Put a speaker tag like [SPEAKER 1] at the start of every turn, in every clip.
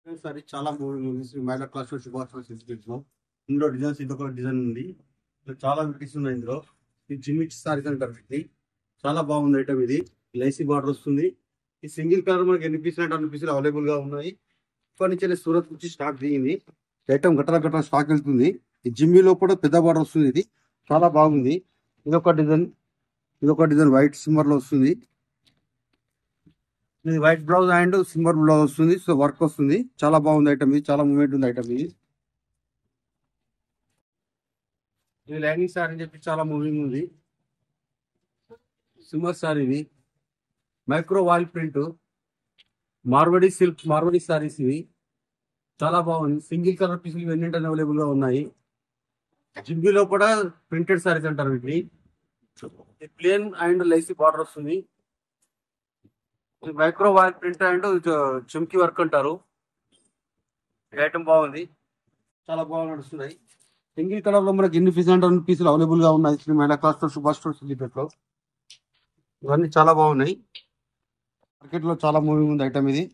[SPEAKER 1] సరే చాలా మూవీస్ మైలా క్లాస్ లో ఇందులో డిజైన్స్ ఇదొక డిజైన్ ఉంది. చాలా వెరైటీస్ ఉన్నాయి ఇందులో. ఈ జిమ్మిచ్ సారీస్ అంటారు వీటిని. చాలా బాగుంది ఐటమ్ ఇది. లైసీ బార్డర్ వస్తుంది. ఈ సింగిల్ కలర్ మనకి ఎన్ని పీసులు అంటే అన్ని పీసులు అవైలబుల్ గా ఉన్నాయి. ఇప్పటి నుంచి సూరత్ నుంచి స్టాక్ దిగింది. ఐటమ్ గట్ట స్టాక్ వెళ్తుంది. ఈ జిమ్మిలో కూడా పెద్ద బార్డర్ వస్తుంది. ఇది చాలా బాగుంది. ఇదొక డిజైన్ వైట్ సిమ్మర్ లో వస్తుంది. ఇది white blouse and silver blouse వస్తుంది. సో వర్క్ వస్తుంది. చాలా బాగుంది ఐటమ్ ఇది. చాలా మూమెంట్ ఉంది ఐటమ్ ఇది. ఇది లైనింగ్ సారీ అని చెప్పి చాలా మూవింగ్ ఉంది. సిమ్మర్ సారీ ఇది. Micro voile print Marwadi silk Marwadi saris ఇవి. చాలా బాగుంది. సింగిల్ కలర్ పీసులు ఇవన్నీ అవైలబుల్ గా ఉన్నాయి. జిమ్మిలో కూడా ప్రింటెడ్ సారీస్ అంటారు వీటిని. ప్లేన్ అండ్ లైసీ బార్డర్ వస్తుంది. మైక్రో వాయిల్ ప్రింట్ అండ్ చుమ్కీ వర్క్ అంటారు. ఈ ఐటమ్ బాగుంది. చాలా బాగా నడుస్తున్నాయి. సింగిల్ కలర్ లో మనకి ఎన్ని పీసులు అంటే అన్ని పీసులు అవైలబుల్ గా ఉన్నాయి. శ్రీ మహిళా క్లాస్ స్టోర్, సుభాష్ స్టోర్, సిద్దిపేటలో ఇవన్నీ చాలా బాగున్నాయి. మార్కెట్ లో చాలా మూవింగ్ ఉంది ఐటమ్ ఇది.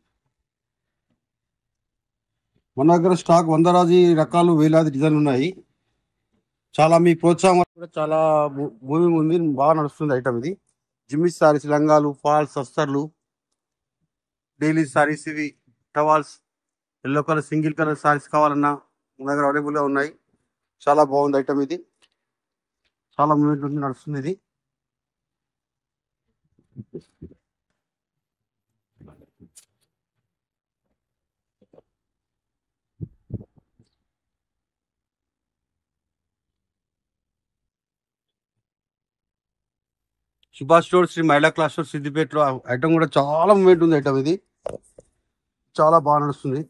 [SPEAKER 1] మన దగ్గర స్టాక్ వందలాది రకాలు వేలాది డిజైన్లు ఉన్నాయి. చాలా మీ ప్రోత్సాహం వల్ల కూడా చాలా మూవింగ్ ఉంది. బాగా నడుస్తుంది ఐటమ్ ఇది. జిమ్మిస్ సారీస్, లంగాలు, ఫాల్స్, అస్తర్లు, డైలీ సారీస్, ఇవి towels, yellow colour single colour saris కావాలన్నా మన దగ్గర అవైలబుల్ గా ఉన్నాయి. చాలా బాగుంది ఐటమ్ ఇది. చాలా మూమెంట్ ఉంది, నడుస్తుంది ఇది. సుభాష్ స్టోర్, శ్రీ మహిళా క్లాస్ స్టోర్, సిద్దిపేటలో ఐటమ్ కూడా చాలా మూమెంట్ ఉంది ఐటమ్ ఇది. చాలా బాగా నడుస్తుంది.